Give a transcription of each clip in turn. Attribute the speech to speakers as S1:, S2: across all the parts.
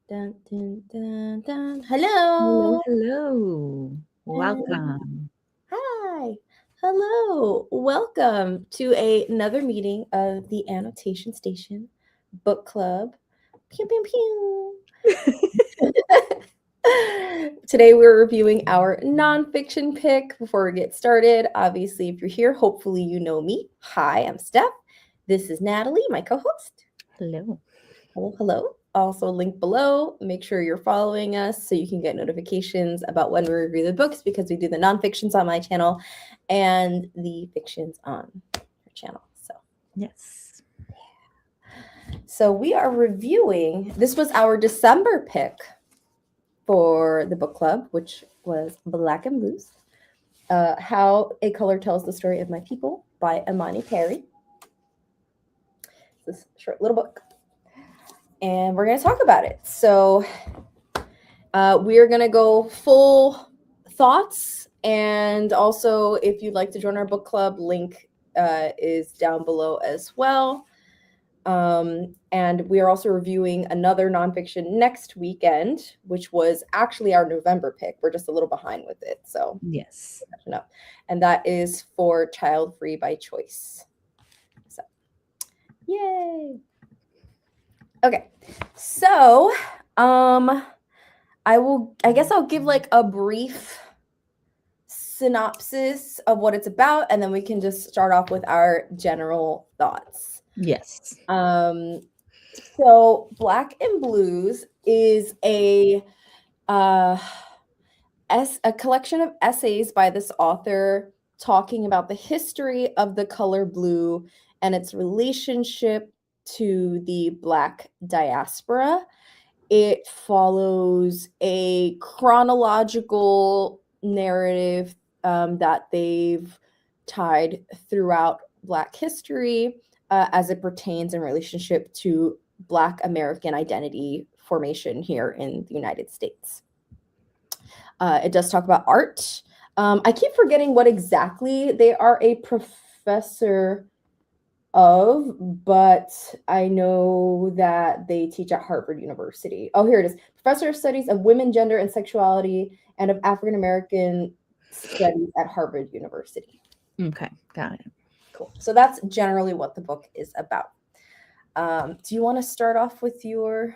S1: Dun, dun, dun, dun.
S2: Hello,
S1: Hello.
S2: hello.
S1: And
S2: Welcome.
S1: hi. Hello. Welcome to another meeting of the Annotation Station Book Club. Pew, pew, pew. Today we're reviewing our nonfiction pick. Before we get started, obviously, if you're here, hopefully you know me. Hi, I'm Steph. This is Natalie, my co host.
S2: Hello.
S1: Hello, hello. Also, link below. Make sure you're following us so you can get notifications about when we review the books because we do the nonfictions on my channel and the fictions on her channel.
S2: Yes.
S1: So we are reviewing. This was our December pick for the book club, which was Black and Blues. How a Color Tells the Story of My People by Imani Perry. This short little book. And we're going to talk about it. So we are going to go full thoughts. And also, if you'd like to join our book club, link is down below as well. And we are also reviewing another nonfiction next weekend, which was actually our November pick. We're just a little behind with it. So,
S2: Yes.
S1: and that is for Child Free by Choice. So, yay. Okay. So, I guess I'll give like a brief synopsis of what it's about, and then we can just start off with our general thoughts.
S2: Yes.
S1: So Black and Blues is a collection of essays by this author talking about the history of the color blue and its relationship to the Black diaspora. It follows a chronological narrative that they've tied throughout Black history as it pertains in relationship to Black American identity formation here in the United States. It does talk about art. I keep forgetting what exactly they are a professor of, but I know that they teach at Harvard University. Oh, here it is. Professor of Studies of Women, Gender, and Sexuality and of African American Studies at Harvard University.
S2: Okay. Got it.
S1: Cool. So that's generally what the book is about. Do you want to start off with your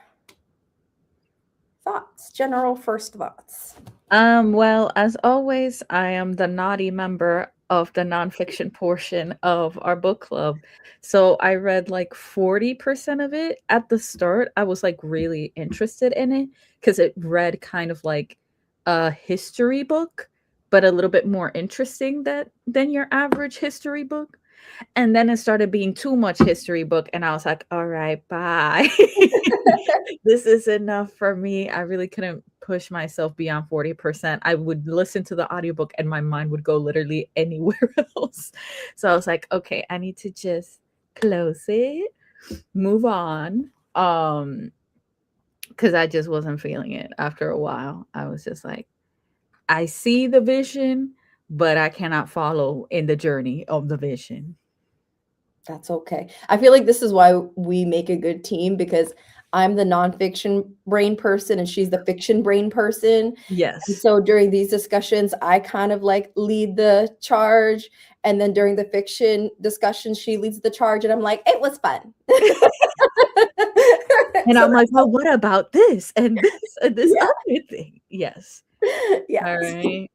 S1: thoughts, general first thoughts?
S2: Well, as always, I am the naughty member of the nonfiction portion of our book club. So I read like 40% of it at the start. I was like really interested in it because it read kind of like a history book, but a little bit more interesting than your average history book. And then it started being too much history book, and I was like, all right, bye. This is enough for me. I really couldn't push myself beyond 40%. I would listen to the audiobook and my mind would go literally anywhere else. So I was like, okay, I need to just close it, move on. Because I just wasn't feeling it after a while. I was just like, I see the vision, but I cannot follow in the journey of the vision.
S1: That's okay. I feel like this is why we make a good team because I'm the nonfiction brain person and she's the fiction brain person. And
S2: Yes.
S1: so during these discussions, I kind of like lead the charge. And then during the fiction discussion, she leads the charge. And I'm like, it was fun.
S2: And
S1: So
S2: I'm like, well, what about this and this and this
S1: yeah,
S2: other thing? Yes. All
S1: yes.
S2: right.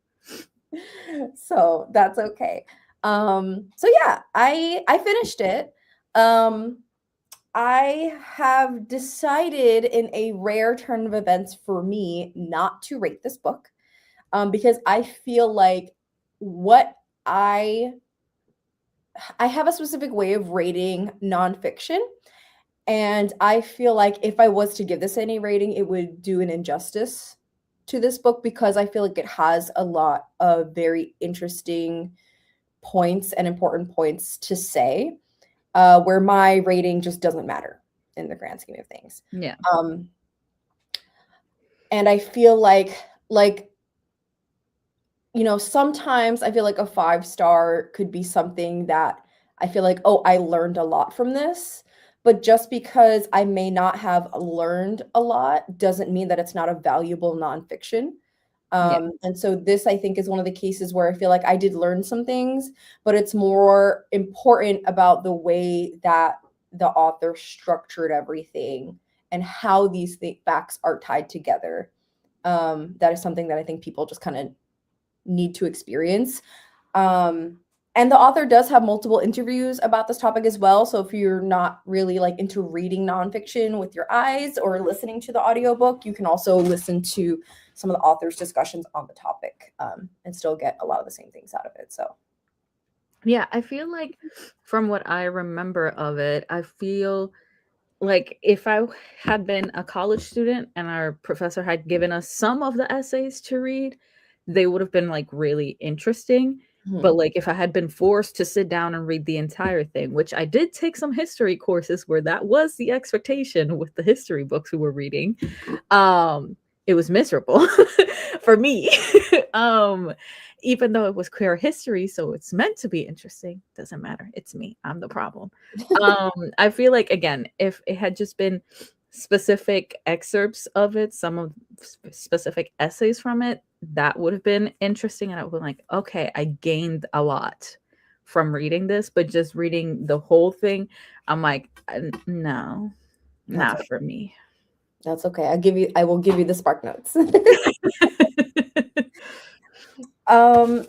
S1: So that's okay. So yeah, I finished it. Um, I have decided in a rare turn of events for me not to rate this book because I feel like what I have a specific way of rating nonfiction. And I feel like if I was to give this any rating, it would do an injustice to this book because I feel like it has a lot of very interesting points and important points to say, where my rating just doesn't matter in the grand scheme of things.
S2: Yeah.
S1: Um, and I feel like sometimes I feel like a 5-star could be something that I feel like, oh, I learned a lot from this. but just because I may not have learned a lot doesn't mean that it's not a valuable nonfiction.
S2: Yeah.
S1: And so this, I think, is one of the cases where I feel like I did learn some things, but it's more important about the way that the author structured everything and how these facts are tied together. That is something that I think people just kind of need to experience. And the author does have multiple interviews about this topic as well. So if you're not really like into reading nonfiction with your eyes or listening to the audiobook, you can also listen to some of the author's discussions on the topic, and still get a lot of the same things out of it. So
S2: Yeah, I feel like from what I remember of it, I feel like if I had been a college student and our professor had given us some of the essays to read, they would have been like really interesting. But
S1: mhm.
S2: like if I had been forced to sit down and read the entire thing, which I did take some history courses where that was the expectation with the history books we were reading, it was miserable for me. um even though it was queer history, so it's meant to be interesting, doesn't matter, it's me, I'm the problem. I feel like again, if it had just been specific excerpts of it, some of specific essays from it, that would have been interesting, and I would have been like, okay, I gained a lot from reading this. But just reading the whole thing, I'm like, no,
S1: That's
S2: not for me.
S1: that's okay. I will give you the spark notes.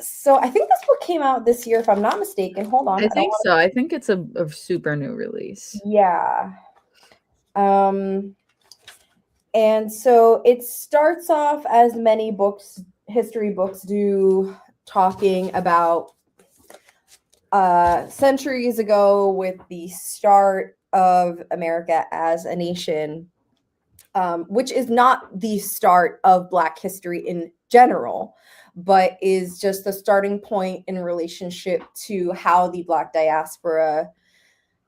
S1: So I think this book came out this year, if I'm not mistaken. Hold on,
S2: I
S1: I don't
S2: think
S1: want
S2: so. I think it's a super new release.
S1: to. Yeah. Um, and so it starts off as many books, history books do, talking about centuries ago with the start of America as a nation, which is not the start of Black history in general, but is just the starting point in relationship to how the Black diaspora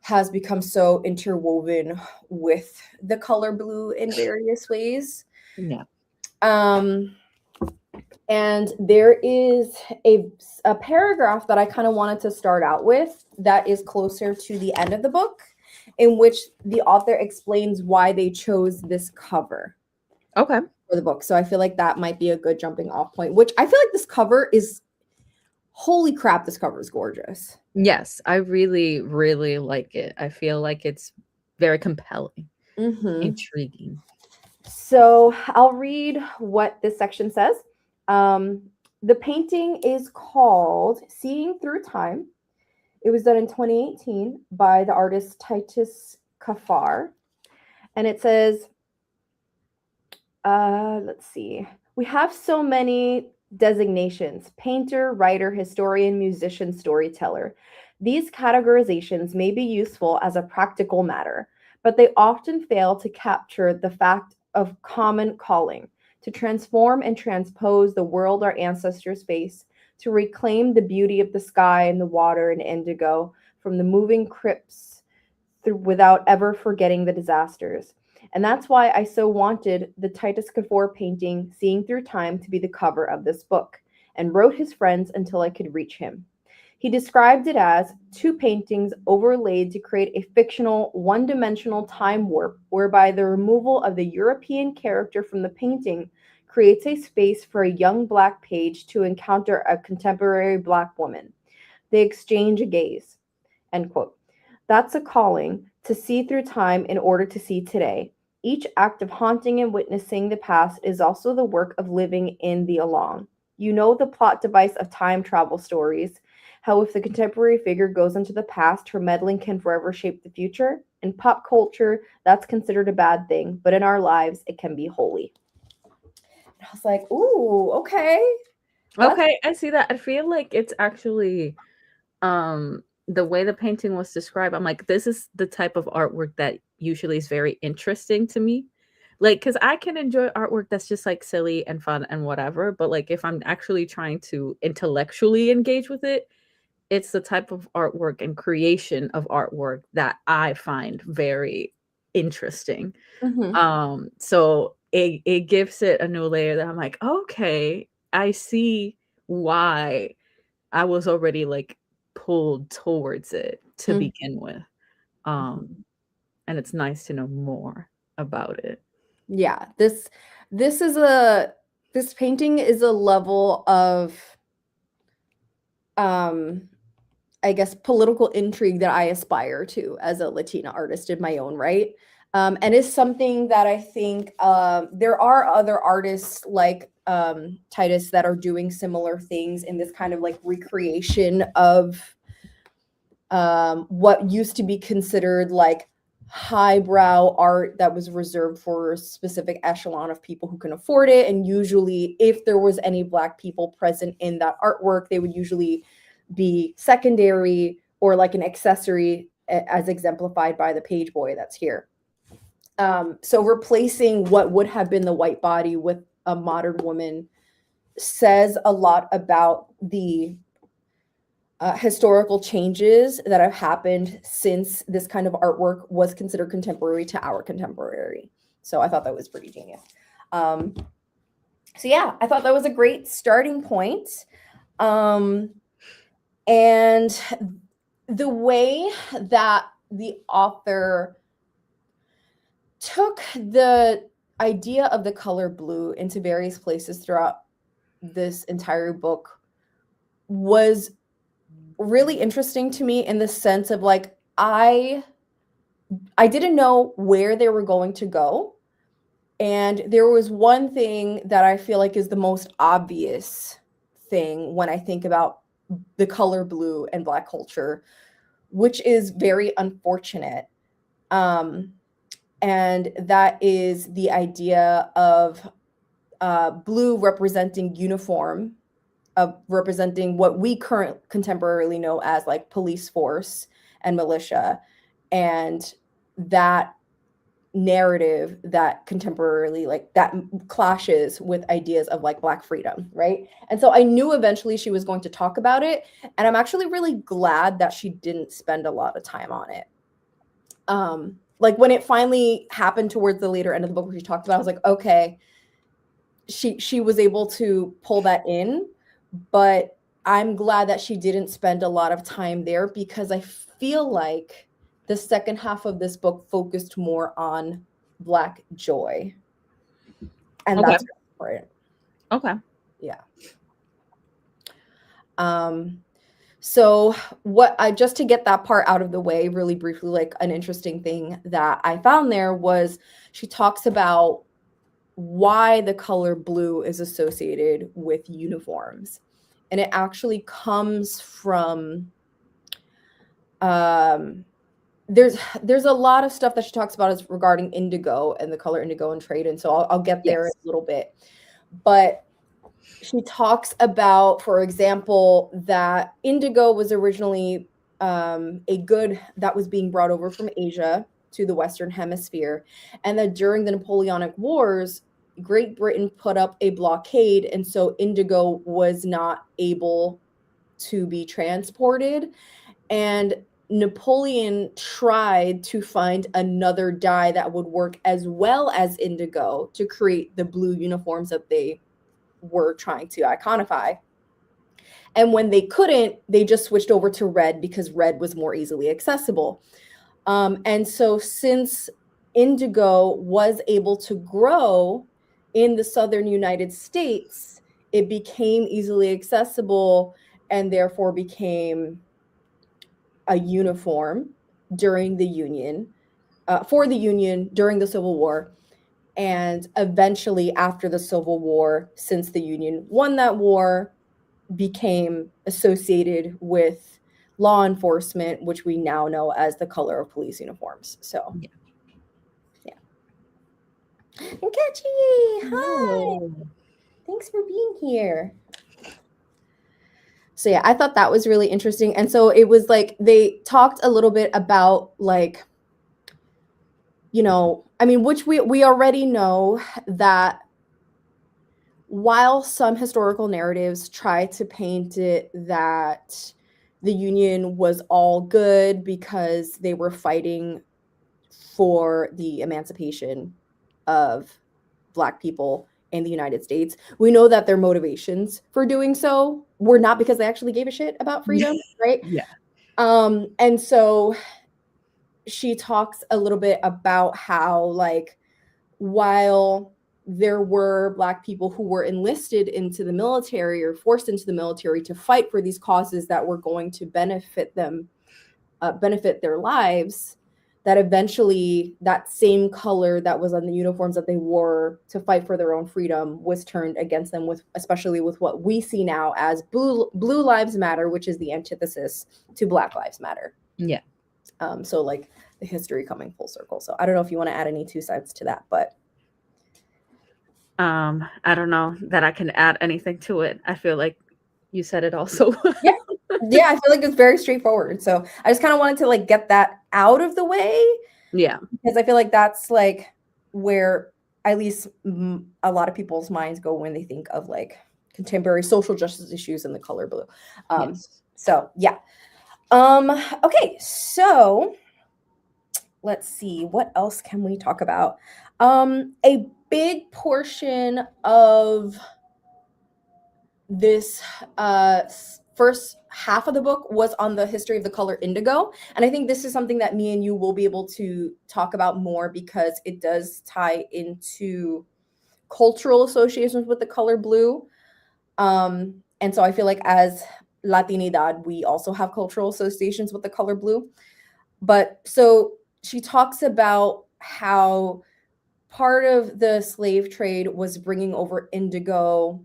S1: has become so interwoven with the color blue in various ways.
S2: Yeah.
S1: Um, and there is a paragraph that I kind of wanted to start out with that is closer to the end of the book, in which the author explains why they chose this cover
S2: Okay.
S1: for the book. So I feel like that might be a good jumping off point, which I feel like this cover is, holy crap, this cover is gorgeous.
S2: Yes, I really, really like it. I feel like it's very compelling,
S1: Mm-hmm.
S2: intriguing.
S1: So I'll read what this section says. Um, the painting is called Seeing Through Time. It was done in 2018 by the artist Titus Kafar. And it says, let's see, we have so many designations: painter, writer, historian, musician, storyteller. These categorizations may be useful as a practical matter, but they often fail to capture the fact of common calling, to transform and transpose the world our ancestors face, to reclaim the beauty of the sky and the water and indigo from the moving crypts through, without ever forgetting the disasters. And that's why I so wanted the Titus Kafour painting, Seeing Through Time, to be the cover of this book, and wrote his friends until I could reach him. He described it as two paintings overlaid to create a fictional, one dimensional time warp, whereby the removal of the European character from the painting creates a space for a young Black page to encounter a contemporary Black woman. They exchange a gaze. End quote. That's a calling to see through time in order to see today. Each act of haunting and witnessing the past is also the work of living in the along. You know the plot device of time travel stories, how if the contemporary figure goes into the past, her meddling can forever shape the future. In pop culture, that's considered a bad thing, but in our lives, it can be holy. And I was like, ooh, okay. That's
S2: Okay, I see that. I feel like it's actually the way the painting was described, I'm like, this is the type of artwork that usually is very interesting to me. Like, because I can enjoy artwork that's just like silly and fun and whatever, but like if I'm actually trying to intellectually engage with it, it's the type of artwork and creation of artwork that I find very interesting.
S1: mhm.
S2: So it gives it a new layer that I'm like, okay, I see why I was already like pulled towards it to
S1: Mhm.
S2: begin with. Um, and it's nice to know more about it.
S1: Yeah, this painting is a level of I guess political intrigue that I aspire to as a Latina artist in my own right. And it's something that I think there are other artists like Titus that are doing similar things in this kind of like recreation of what used to be considered like highbrow art that was reserved for a specific echelon of people who can afford it. And usually, if there was any Black people present in that artwork, they would usually be secondary or like an accessory, as exemplified by the page boy that's here. So replacing what would have been the white body with a modern woman says a lot about the historical changes that have happened since this kind of artwork was considered contemporary to our contemporary. So I thought that was pretty genius. So yeah, I thought that was a great starting point. And the way that the author took the idea of the color blue into various places throughout this entire book was really interesting to me in the sense of like I didn't know where they were going to go. And there was one thing that I feel like is the most obvious thing when I think about the color blue and Black culture, which is very unfortunate. And that is the idea of blue representing uniform, of representing what we contemporarily know as like police force and militia, and that narrative that contemporarily like that clashes with ideas of like Black freedom, right? And so I knew eventually she was going to talk about it, and I'm actually really glad that she didn't spend a lot of time on it. Like when it finally happened towards the later end of the book where she talked about it, I was like, okay, she was able to pull that in, but I'm glad that she didn't spend a lot of time there because I feel like the second half of this book focused more on Black joy. And
S2: Okay.
S1: that's important.
S2: Okay.
S1: Yeah. So what I just to get that part out of the way really briefly, like an interesting thing that I found there was she talks about why the color blue is associated with uniforms. And it actually comes from there's a lot of stuff that she talks about is regarding indigo and the color indigo and trade. And so I'll get there in a little bit. But she talks about, for example, that indigo was originally a good that was being brought over from Asia to the Western Hemisphere. And that during the Napoleonic Wars, Great Britain put up a blockade. And so indigo was not able to be transported. And Napoleon tried to find another dye that would work as well as indigo to create the blue uniforms that they were trying to iconify. And when they couldn't, they just switched over to red because red was more easily accessible. And so since indigo was able to grow in the southern United States, it became easily accessible and therefore became a uniform during the Union, for the Union during the Civil War. And eventually after the Civil War, since the Union won that war, became associated with law enforcement, which we now know as the color of police uniforms. So, yeah. Nkechi, hi.
S2: Oh.
S1: Thanks for being here. So yeah, I thought that was really interesting. And so it was like they talked a little bit about like, you know, I mean, which we already know that while some historical narratives try to paint it that the Union was all good because they were fighting for the emancipation of Black people in the United States, we know that their motivations for doing so were not because they actually gave a shit about freedom, right?
S2: Yeah.
S1: And so she talks a little bit about how, like, while there were Black people who were enlisted into the military or forced into the military to fight for these causes that were going to benefit them, benefit their lives, that eventually that same color that was on the uniforms that they wore to fight for their own freedom was turned against them, with especially with what we see now as blue lives matter, which is the antithesis to Black lives matter.
S2: Yeah.
S1: So like the history coming full circle. So I don't know if you want to add any two sides to that, but
S2: I don't know that I can add anything to it. I feel like you said it also.
S1: yeah. Yeah, I feel like it's very straightforward. So I just kind of wanted to like get that out of the way.
S2: Yeah.
S1: Because I feel like that's like where at least a lot of people's minds go when they think of like contemporary social justice issues in the color blue.
S2: Yes.
S1: So yeah. Okay, so let's see, what else can we talk about? A big portion of this first half of the book was on the history of the color indigo. And I think this is something that me and you will be able to talk about more because it does tie into cultural associations with the color blue. And so I feel like as Latinidad, we also have cultural associations with the color blue. But so she talks about how part of the slave trade was bringing over indigo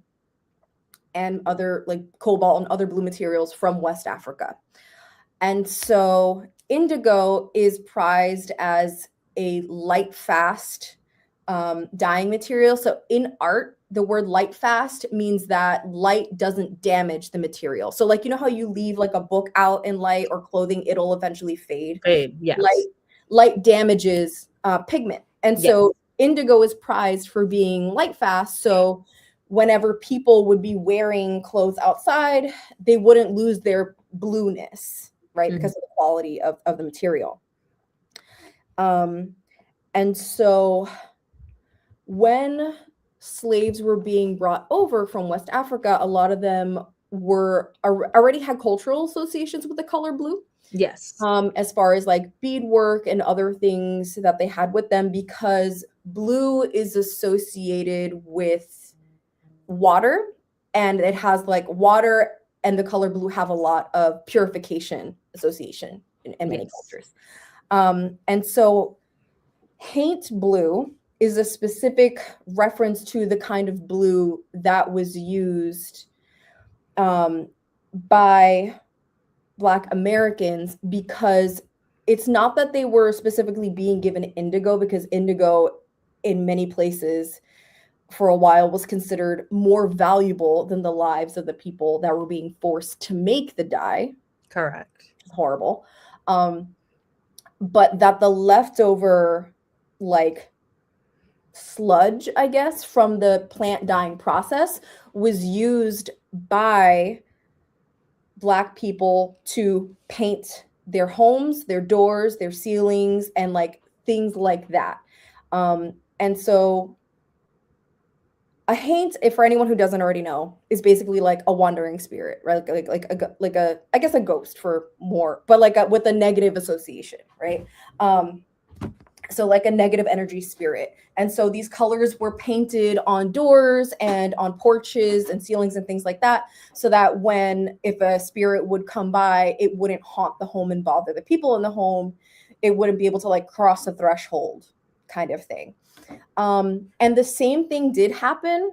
S1: and other like cobalt and other blue materials from West Africa. And so indigo is prized as a light fast dyeing material. So in art, the word light fast means that light doesn't damage the material. So like, you know how you leave like a book out in light or clothing, it'll eventually fade.
S2: Yes.
S1: Light damages pigment. And so indigo is prized for being light fast. So whenever people would be wearing clothes outside, they wouldn't lose their blueness, right? Mm-hmm. Because of the quality of the material. And so when slaves were being brought over from West Africa, a lot of them were already had cultural associations with the color blue.
S2: Yes.
S1: As far as like beadwork and other things that they had with them, because blue is associated with water, and it has like water and the color blue have a lot of purification association in many cultures. And so haint blue is a specific reference to the kind of blue that was used by Black Americans, because it's not that they were specifically being given indigo, because indigo in many places for a while was considered more valuable than the lives of the people that were being forced to make the dye.
S2: Correct.
S1: Which is horrible. But that the leftover like sludge, I guess, from the plant dyeing process was used by Black people to paint their homes, their doors, their ceilings, and like things like that. And so a haint, if for anyone who doesn't already know, is basically like a wandering spirit, right? Like a I guess a ghost for more, but like with a negative association, right? So like a negative energy spirit. And so these colors were painted on doors and on porches and ceilings and things like that, so that if a spirit would come by, it wouldn't haunt the home and bother the people in the home. It wouldn't be able to like cross the threshold kind of thing. And the same thing did happen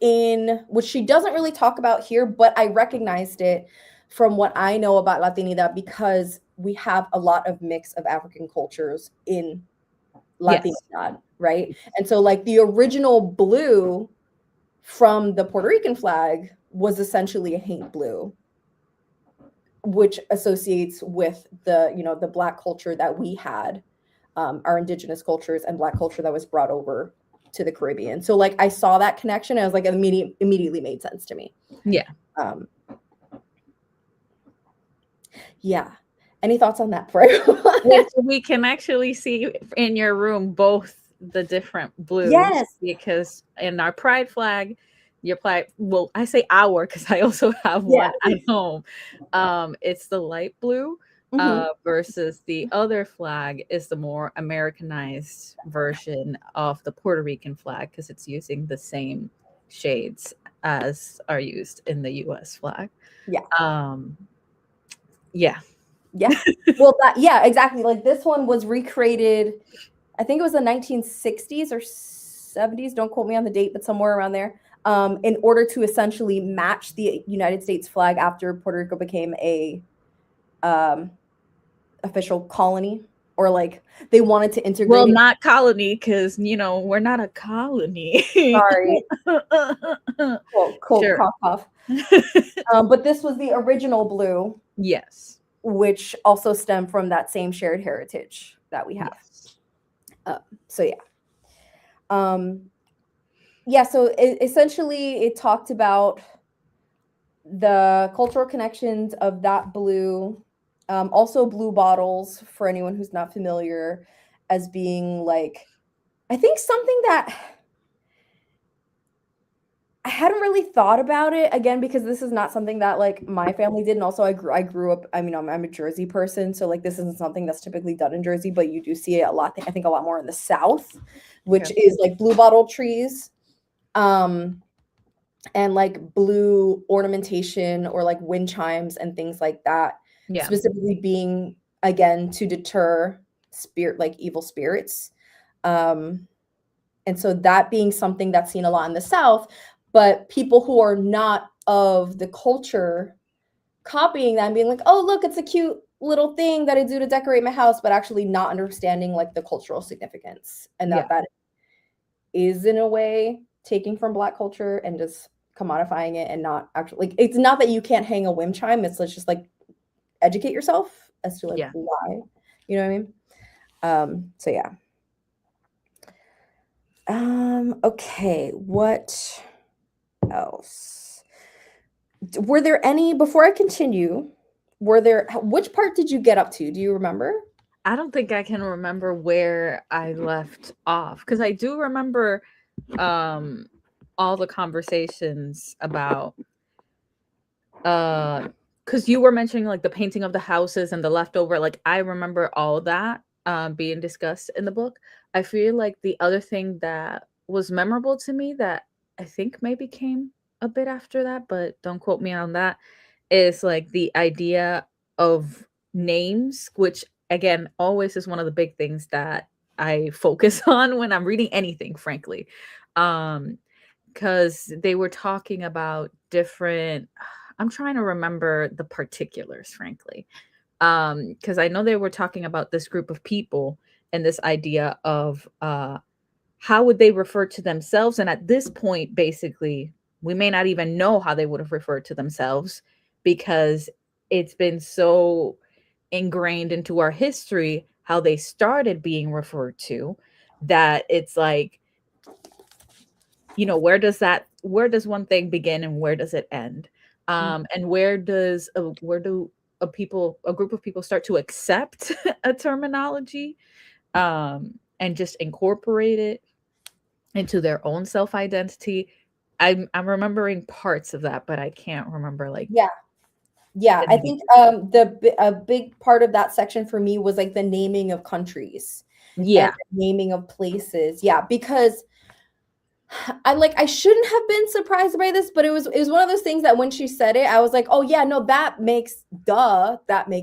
S1: in, which she doesn't really talk about here, but I recognized it from what I know about Latinidad, because we have a lot of mix of African cultures in Latinidad, right? And so like the original blue from the Puerto Rican flag was essentially a haint blue, which associates with the, you know, the Black culture that we had, our indigenous cultures and Black culture that was brought over to the Caribbean. So like I saw that connection, and I was like, it immediately made sense to me.
S2: Yeah.
S1: Yeah. Any thoughts on that for everyone?
S2: Yes, we can actually see in your room both the different blues.
S1: Yes.
S2: Because in our pride flag, your pride, well, I say our because I also have one at home. It's the light blue, versus the other flag is the more Americanized version of the Puerto Rican flag because it's using the same shades as are used in the US flag.
S1: Yeah.
S2: Yeah.
S1: Yeah. Well, yeah, exactly. Like this one was recreated, I think it was the 1960s or 70s. Don't quote me on the date, but somewhere around there. In order to essentially match the United States flag after Puerto Rico became a official colony, or like they wanted to integrate
S2: Well,
S1: it.
S2: not colony because, we're not a colony.
S1: Sorry. Cool,
S2: Sure.
S1: cough, cough. But this was the original blue.
S2: Yes.
S1: Which also stem from that same shared heritage that we have.
S2: Yes.
S1: So yeah. So essentially, it talked about the cultural connections of that blue. Also, blue bottles, for anyone who's not familiar, as being like, I think something that I hadn't really thought about it, again, because this is not something that like my family did. And also I grew up, I mean, I'm a Jersey person. So like this isn't something that's typically done in Jersey, but you do see it a lot, I think a lot more in the South, which is like blue bottle trees. And like blue ornamentation or like wind chimes and things like that.
S2: Yeah.
S1: Specifically being, again, to deter like evil spirits. And so that being something that's seen a lot in the South, but people who are not of the culture copying that and being like, oh, look, it's a cute little thing that I do to decorate my house, but actually not understanding like the cultural significance, and that is in a way taking from Black culture and just commodifying it, and not actually, like, it's not that you can't hang a wind chime, it's just like educate yourself as to like why, you know what I mean? So yeah. Okay, what else? Were there any, before I continue, which part did you get up to? Do you remember?
S2: I don't think I can remember where I left off because I do remember all the conversations about because you were mentioning like the painting of the houses and the leftover, like I remember all that being discussed in the book. I feel like the other thing that was memorable to me that I think maybe came a bit after that, but don't quote me on that, is like the idea of names, which again always is one of the big things that I focus on when I'm reading anything, frankly. Because they were talking about different, I'm trying to remember the particulars, frankly. Because I know they were talking about this group of people and this idea of how would they refer to themselves. And at this point, basically, we may not even know how they would have referred to themselves because it's been so ingrained into our history how they started being referred to that it's like, where does one thing begin and where does it end? And where do a group of people start to accept a terminology and just incorporate it into their own self-identity? I'm remembering parts of that, but I can't remember like
S1: I think a big part of that section for me was like the naming of countries and the naming of places, because I shouldn't have been surprised by this, but it was one of those things that when she said it, I was like, oh yeah, no, that makes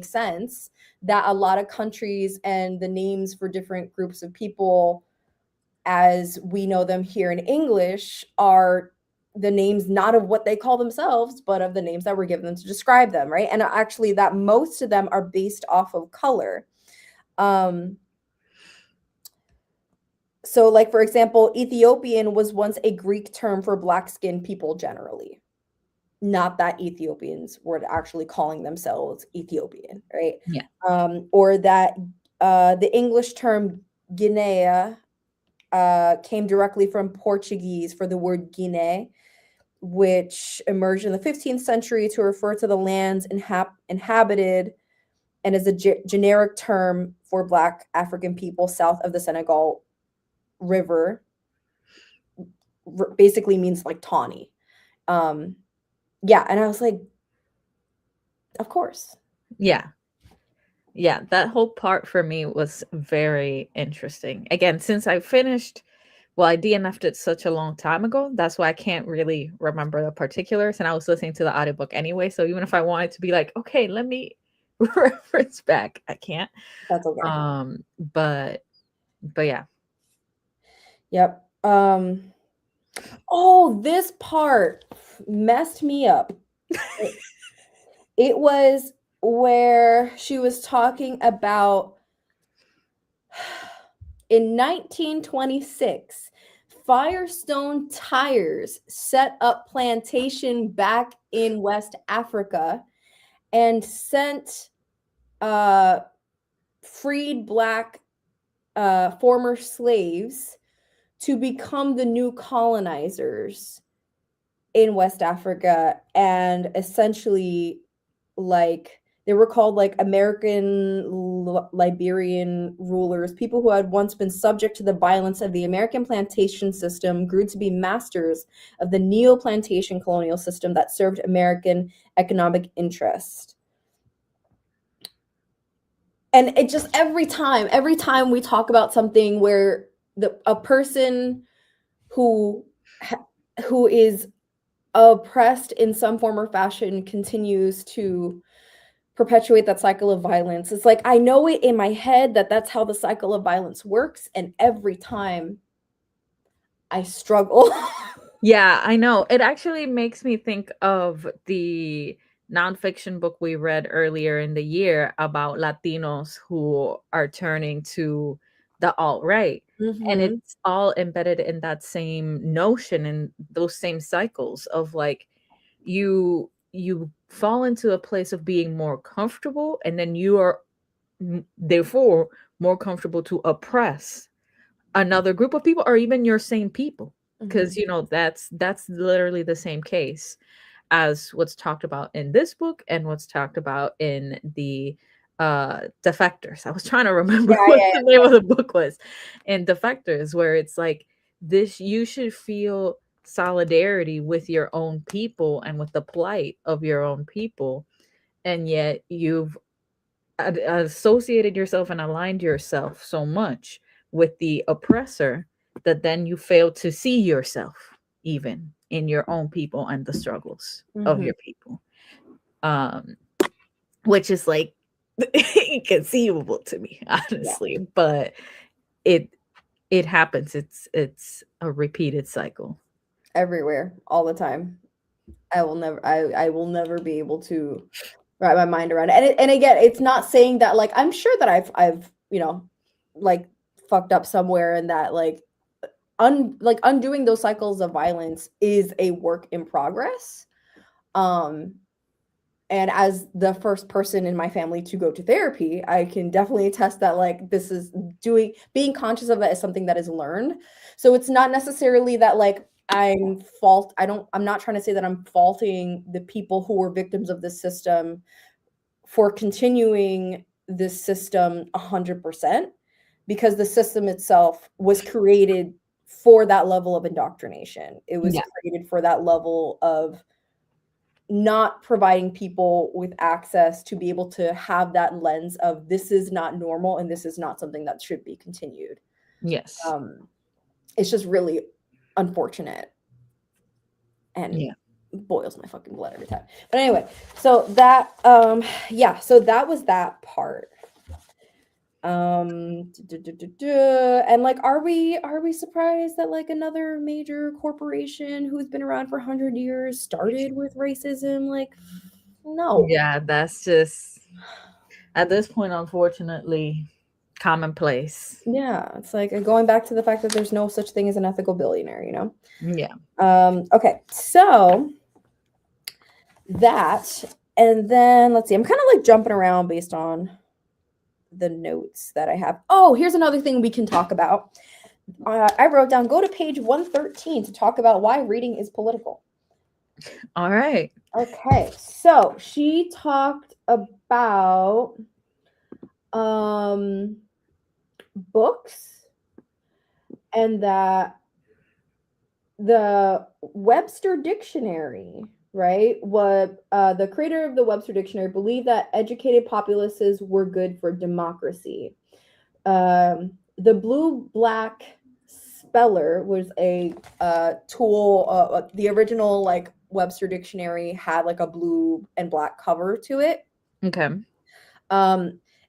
S1: sense, that a lot of countries and the names for different groups of people as we know them here in English are the names not of what they call themselves, but of the names that were given them to describe them, right? And actually that most of them are based off of color. So like, for example, Ethiopian was once a Greek term for black-skinned people generally. Not that Ethiopians were actually calling themselves Ethiopian, right?
S2: Yeah.
S1: Or that the English term Guinea came directly from Portuguese for the word Guinea, which emerged in the 15th century to refer to the lands inhabited and is a generic term for Black African people south of the Senegal River. Basically means like tawny. And I was like, of course.
S2: Yeah. Yeah, that whole part for me was very interesting. Again, since I finished, well, I DNF'd it such a long time ago. That's why I can't really remember the particulars. And I was listening to the audiobook anyway. So even if I wanted to be like, okay, let me reference back, I can't.
S1: That's okay.
S2: But yeah.
S1: Yep. Oh, this part messed me up. It was where she was talking about in 1926, Firestone Tires set up plantation back in West Africa and sent freed black former slaves to become the new colonizers in West Africa, and essentially, like, they were called like American Liberian rulers. People who had once been subject to the violence of the American plantation system grew to be masters of the neo-plantation colonial system that served American economic interest. And it just every time we talk about something where a person who who is oppressed in some form or fashion continues to perpetuate that cycle of violence. It's like I know it in my head that that's how the cycle of violence works, and every time I struggle.
S2: Yeah, I know. It actually makes me think of the nonfiction book we read earlier in the year about Latinos who are turning to the alt-right. And
S1: Mhm.
S2: it's all embedded in that same notion and those same cycles of like you fall into a place of being more comfortable, and then you are therefore more comfortable to oppress another group of people or even your same people, because
S1: Mhm.
S2: that's literally the same case as what's talked about in this book and what's talked about in the defectors. I was trying to remember
S1: Yeah,
S2: what
S1: yeah,
S2: the name of the book was in defectors, where it's like this, you should feel solidarity with your own people and with the plight of your own people, and yet you've associated yourself and aligned yourself so much with the oppressor that then you fail to see yourself even in your own people and the struggles
S1: yeah.
S2: of
S1: Mhm.
S2: your people, um which is like inconceivable to me,
S1: Yeah.
S2: honestly, but it it happens. It's a repeated cycle.
S1: Everywhere, all the time. I will never be able to wrap my mind around it. And again, it's not saying that like I'm sure that I've, like fucked up somewhere, and that like undoing those cycles of violence is a work in progress. Um and as the first person in my family to go to therapy, I can definitely attest that like this is being conscious of it is something that is learned. So it's not necessarily that like I'm not trying to say that I'm faulting the people who were victims of this system for continuing this system 100%, because the system itself was created for that level of indoctrination. It was
S2: Yeah.
S1: created for that level of not providing people with access to be able to have that lens of this is not normal and this is not something that should be continued.
S2: Yes.
S1: Um, it's just really unfortunate and
S2: Yeah.
S1: boils my fucking blood every time. But anyway, so that yeah, so that was that part. And like are we surprised that like another major corporation who's been around for 100 years started with racism? Like no.
S2: Yeah, that's just at this point, unfortunately, commonplace.
S1: Yeah, it's like going back to the fact that there's no such thing as an ethical billionaire, you know?
S2: Yeah.
S1: Okay, so that, and then let's see, I'm kind of like jumping around based on the notes that I have. Oh, here's another thing we can talk about. I wrote down go to page 113 to talk about why reading is political.
S2: All right.
S1: Okay, so she talked about um books, and that the Webster Dictionary right? What the creator of the Webster Dictionary believed that educated populaces were good for democracy. The blue black speller was a tool. The original like Webster Dictionary had like a blue and black cover to it.
S2: Okay.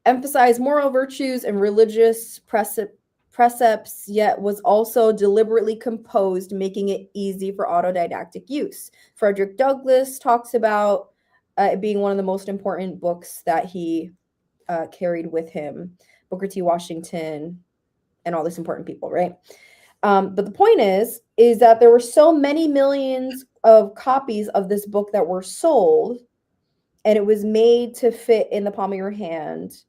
S1: Emphasized moral virtues and religious precepts, yet was also deliberately composed, making it easy for autodidactic use. Frederick Douglass talks about it being one of the most important books that he carried with him. Booker T. Washington and all these important people, right? But the point is that there were so many millions of copies of this book that were sold, and it was made to fit in the palm of your hand.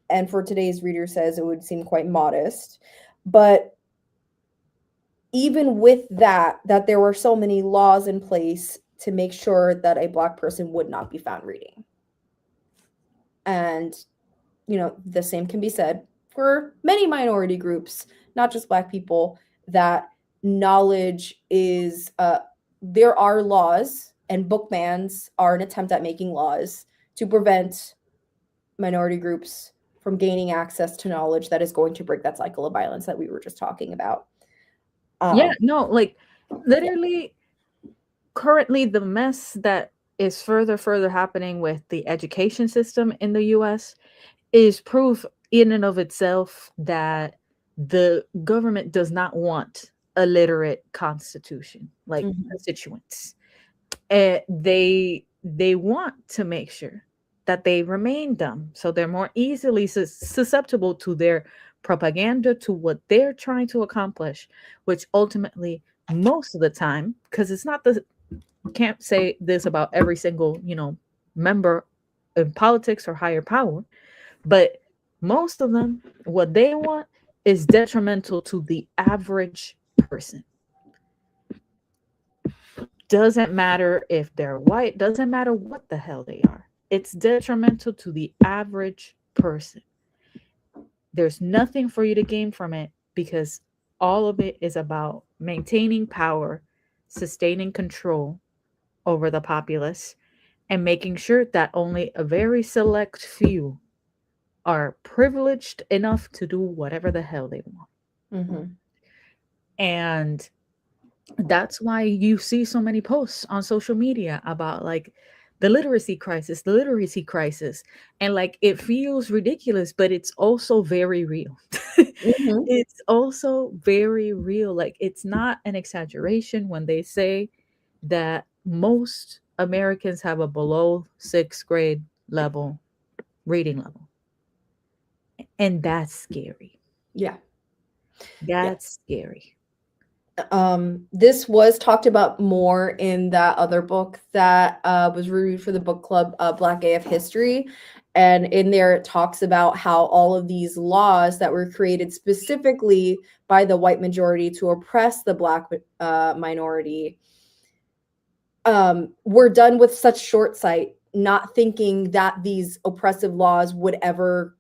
S1: And for today's reader says it would seem quite modest. But even with that there were so many laws in place to make sure that a Black person would not be found reading. And, you know, the same can be said for many minority groups, not just Black people, that knowledge is, there are laws, and book bans are an attempt at making laws to prevent minority groups from gaining access to knowledge that is going to break that cycle of violence that we were just talking about.
S2: Yeah, no, like literally currently the mess that is further happening with the education system in the US is proof in and of itself that the government does not want a literate constitution, like constituents. They want to make sure that they remain dumb, so they're more easily susceptible to their propaganda, to what they're trying to accomplish, which ultimately, most of the time, because it's not the can't say this about every single, you know, member in politics or higher power, but most of them, what they want is detrimental to the average person. Doesn't matter if they're white, doesn't matter what the hell they are. It's detrimental to the average person. There's nothing for you to gain from it because all of it is about maintaining power, sustaining control over the populace, and making sure that only a very select few are privileged enough to do whatever the hell they want.
S1: Mm-hmm.
S2: And that's why you see so many posts on social media about like the literacy crisis. And like it feels ridiculous, but it's also very real.
S1: Mm-hmm.
S2: It's also very real. Like it's not an exaggeration when they say that most Americans have a below sixth grade level reading level. And that's scary.
S1: Yeah.
S2: That's scary.
S1: This was talked about more in that other book that was reviewed for the book club, Black AF History. And in there, it talks about how all of these laws that were created specifically by the white majority to oppress the Black minority were done with such short sight, not thinking that these oppressive laws would ever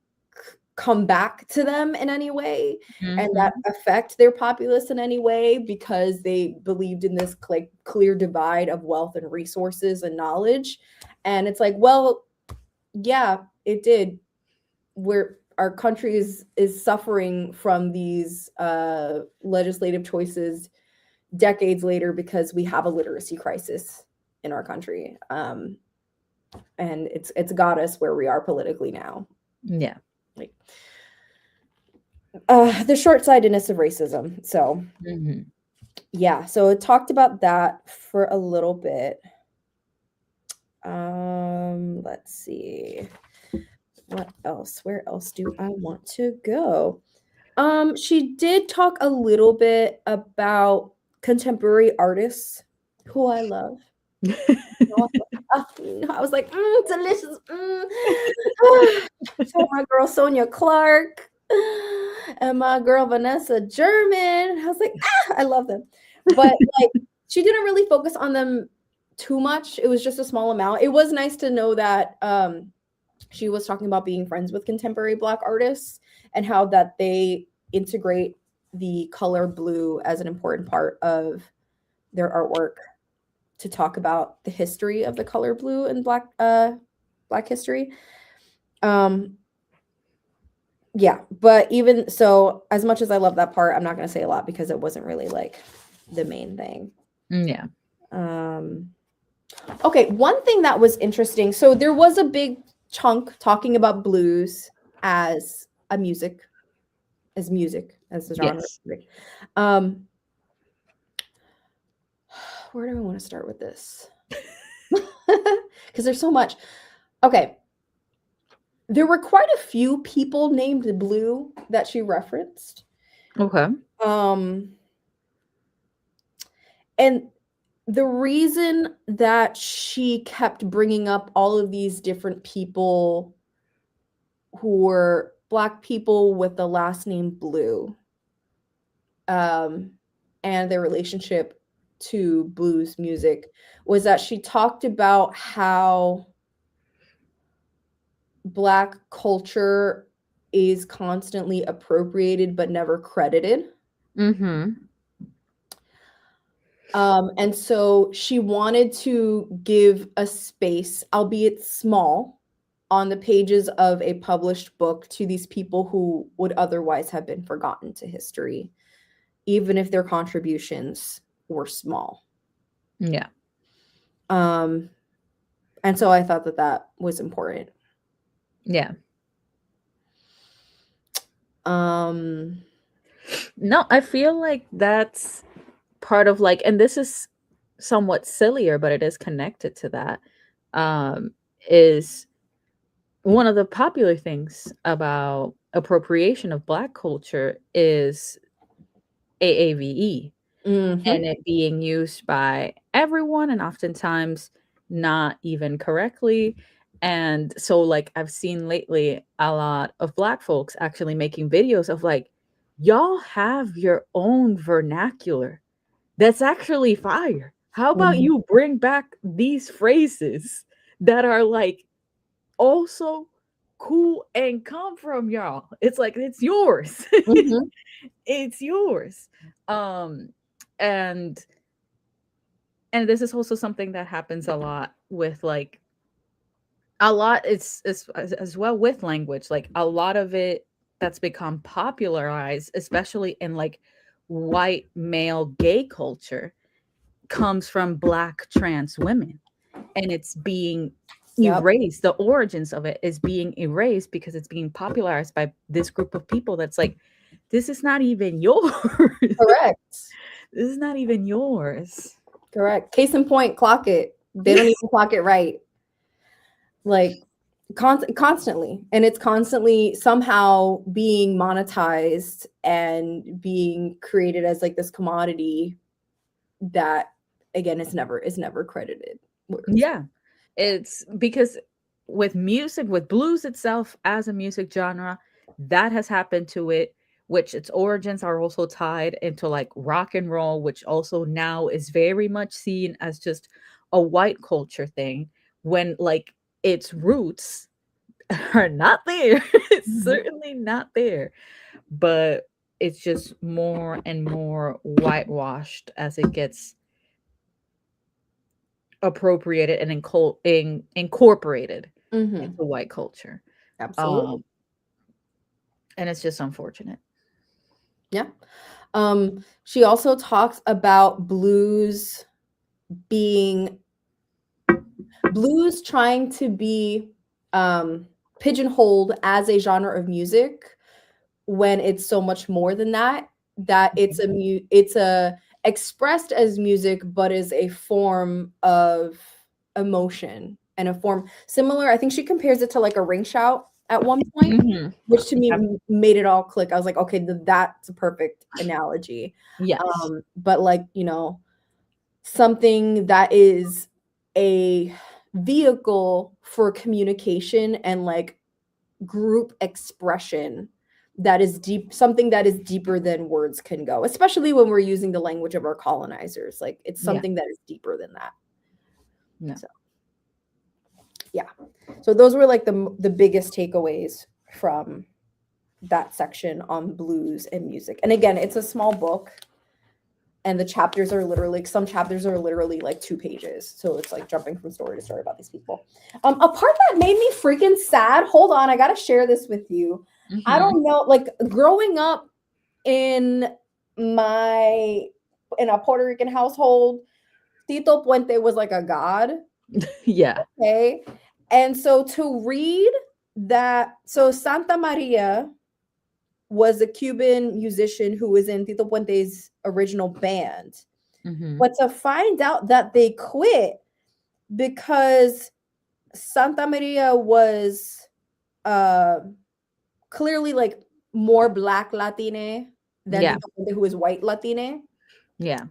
S1: come back to them in any way, and that affect their populace in any way, because they believed in this like clear divide of wealth and resources and knowledge. And it's like, well, yeah, it did. Where our country is suffering from these legislative choices decades later because we have a literacy crisis in our country, and it's got us where we are politically now.
S2: Yeah.
S1: Like the short-sightedness of racism. So yeah, so it talked about that for a little bit. Let's see. What else? Where else do I want to go? She did talk a little bit about contemporary artists who I love. I was like, delicious. So my girl Sonia Clark and my girl Vanessa German. I was like, I love them. But like, she didn't really focus on them too much. It was just a small amount. It was nice to know that she was talking about being friends with contemporary Black artists and how that they integrate the color blue as an important part of their artwork. to talk about the history of the color blue and black history. Yeah, but even so, as much as I love that part, I'm not going to say a lot because it wasn't really like the main thing.
S2: Yeah.
S1: Okay, one thing that was interesting. So there was a big chunk talking about blues as music, as the genre.
S2: Yes.
S1: Where do I want to start with this? Because there's so much. Okay. There were quite a few people named Blue that she referenced.
S2: Okay.
S1: And the reason that she kept bringing up all of these different people who were Black people with the last name Blue, and their relationship to blues music, was that she talked about how Black culture is constantly appropriated but never credited.
S2: Mm-hmm.
S1: And so she wanted to give a space, albeit small, on the pages of a published book to these people who would otherwise have been forgotten to history, even if their contributions were small.
S2: Yeah.
S1: And so I thought that that was important.
S2: Yeah.
S1: No,
S2: I feel like that's part of like, and this is somewhat sillier, but it is connected to that, is one of the popular things about appropriation of Black culture is AAVE, and it being used by everyone and oftentimes not even correctly. And so like I've seen lately a lot of Black folks actually making videos of like, y'all have your own vernacular that's actually fire. How about you bring back these phrases that are like also cool and come from y'all? It's like it's yours. It's yours. And this is also something that happens a lot with like a lot it's as well with language, like a lot of it that's become popularized, especially in like white male gay culture, comes from Black trans women, and it's being erased. The origins of it is being erased because it's being popularized by this group of people that's like, this is not even yours.
S1: Correct.
S2: This is not even yours.
S1: Correct. Case in point, clock it. They don't even clock it right. Like constantly. And it's constantly somehow being monetized and being created as like this commodity that again is never credited.
S2: Yeah. It's because with music, with blues itself as a music genre, that has happened to it, which its origins are also tied into like rock and roll, which also now is very much seen as just a white culture thing, when like its roots are not there. It's certainly not there, but it's just more and more whitewashed as it gets appropriated and incorporated into white culture.
S1: Absolutely.
S2: And it's just unfortunate.
S1: Yeah. She also talks about blues trying to be pigeonholed as a genre of music when it's so much more than that. That it's a expressed as music, but is a form of emotion and a form similar. I think she compares it to like a ring shout at one point, which to me made it all click. I was like, okay, that's a perfect analogy.
S2: Yes.
S1: But like, something that is a vehicle for communication and like group expression that is deep, something that is deeper than words can go, especially when we're using the language of our colonizers. Like it's something that is deeper than that.
S2: Yeah.
S1: So, yeah. So those were like the biggest takeaways from that section on blues and music. And again, it's a small book. And the chapters are literally, some chapters are literally like 2 pages. So it's like jumping from story to story about these people. A part that made me freaking sad, hold on, I got to share this with you. I don't know, like growing up in a Puerto Rican household, Tito Puente was like a god.
S2: Yeah.
S1: Okay. And so to read that, so Santa Maria was a Cuban musician who was in Tito Puente's original band. But to find out that they quit because Santa Maria was clearly like more Black Latine than Tito Puente, who was white Latine.
S2: Yeah.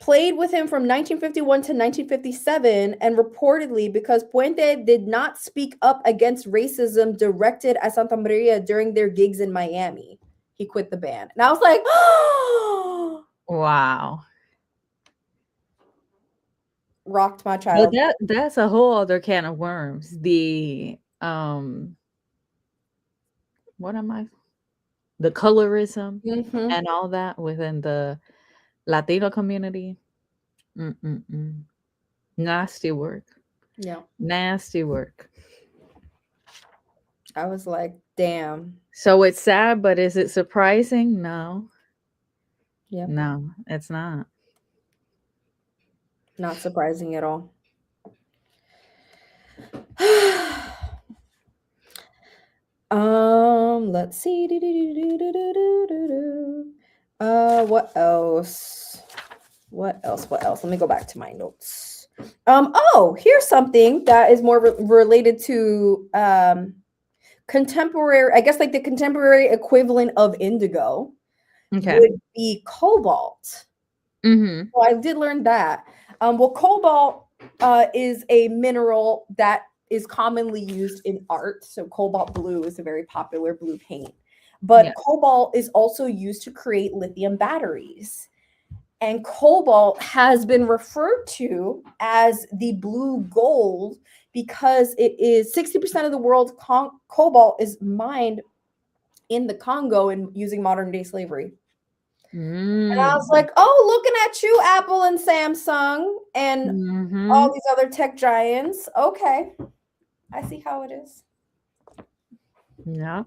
S1: Played with him from 1951 to 1957, and reportedly because Puente did not speak up against racism directed at Santa Maria during their gigs in Miami, he quit the band. And I was like, oh,
S2: wow.
S1: Rocked my child.
S2: But that's a whole other can of worms. The what am I? The colorism and all that within the Latino community. Nasty work.
S1: Yeah.
S2: Nasty work.
S1: I was like, damn.
S2: So it's sad, but is it surprising? No.
S1: Yeah.
S2: No, it's not.
S1: Not surprising at all. Let's see. What else? What else? Let me go back to my notes. Oh, here's something that is more related to contemporary, I guess like the contemporary equivalent of indigo would be cobalt. So I did learn that. Well, cobalt is a mineral that is commonly used in art. So cobalt blue is a very popular blue paint. But cobalt is also used to create lithium batteries. And cobalt has been referred to as the blue gold because it is 60% of the world's cobalt is mined in the Congo and using modern day slavery. And I was like, oh, looking at you, Apple and Samsung and all these other tech giants. Okay. I see how it is.
S2: Yeah.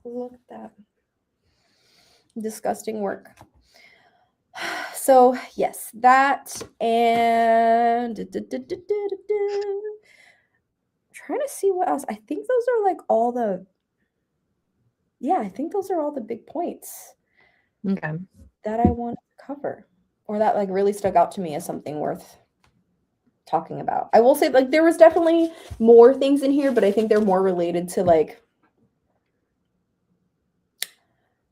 S1: Look at that. Disgusting work. So, yes, that and trying to see what else. I think those are like all the big points.
S2: Okay.
S1: That I want to cover or that like really stuck out to me as something worth talking about. I will say like there was definitely more things in here, but I think they're more related to like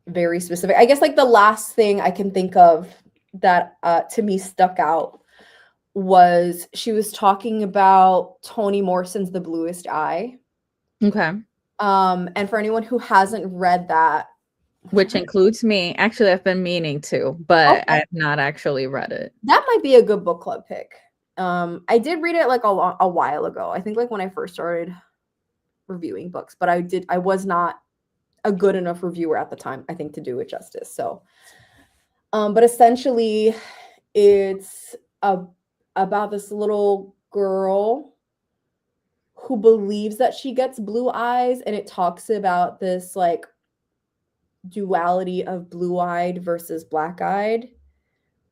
S1: very specific. I guess like the last thing I can think of that to me stuck out was she was talking about Toni Morrison's The Bluest Eye.
S2: Okay.
S1: And for anyone who hasn't read that,
S2: which includes me, actually I've been meaning to, but I've not actually read it.
S1: That might be a good book club pick. I did read it like a while ago. I think like when I first started reviewing books, but I was not a good enough reviewer at the time, I think, to do it justice. So, but essentially it's about this little girl who believes that she gets blue eyes, and it talks about this like duality of blue-eyed versus black-eyed,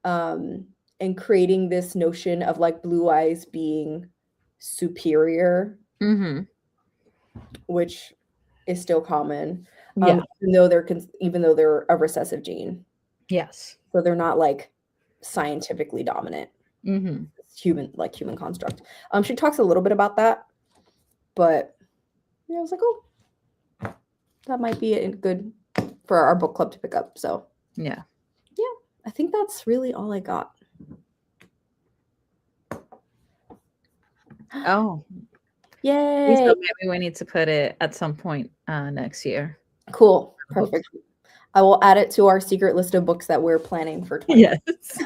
S1: and creating this notion of like blue eyes being superior, which is still common, even though they're a recessive gene.
S2: Yes.
S1: So they're not like scientifically dominant. It's human construct. She talks a little bit about that, but I was like, oh, that might be good for our book club to pick up. So yeah, I think that's really all I got.
S2: Oh,
S1: yay!
S2: So maybe we need to put it at some point next year.
S1: Cool, perfect. I will add it to our secret list of books that we're planning for 2020.
S2: Yes.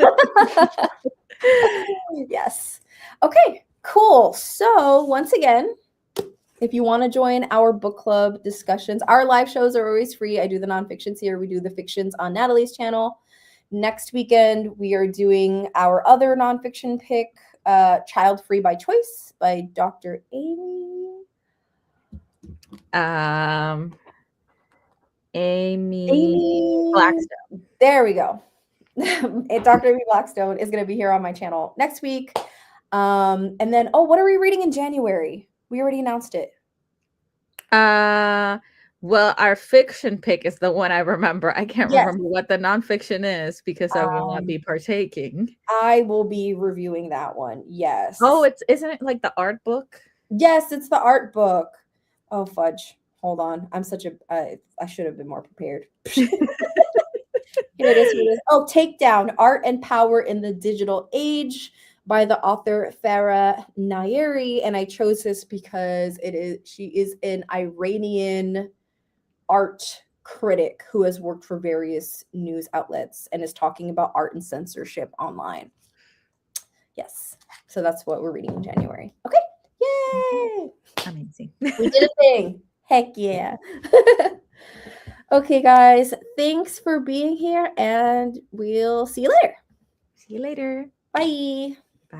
S1: Yes. Okay, cool. So once again, if you want to join our book club discussions, our live shows are always free. I do the nonfictions here. We do the fictions on Natalie's channel. Next weekend, we are doing our other nonfiction pick, Child Free by Choice by Dr. Amy.
S2: Amy Blackstone.
S1: There we go. Dr. Amy Blackstone is going to be here on my channel next week. And then, what are we reading in January? We already announced it.
S2: Well, our fiction pick is the one I remember. I can't remember what the nonfiction is because I will not be partaking.
S1: I will be reviewing that one. Yes.
S2: Oh, isn't it like the art book?
S1: Yes, it's the art book. Oh, fudge. Hold on. I'm such a I should have been more prepared. Here it is. Oh, Takedown, Art and Power in the Digital Age by the author Farah Nayeri. And I chose this because she is an Iranian art critic who has worked for various news outlets and is talking about art and censorship online. Yes. So that's what we're reading in January. Okay. Yay!
S2: Amazing.
S1: We did a thing. Heck yeah. Okay, guys. Thanks for being here, and we'll see you later.
S2: See you later.
S1: Bye.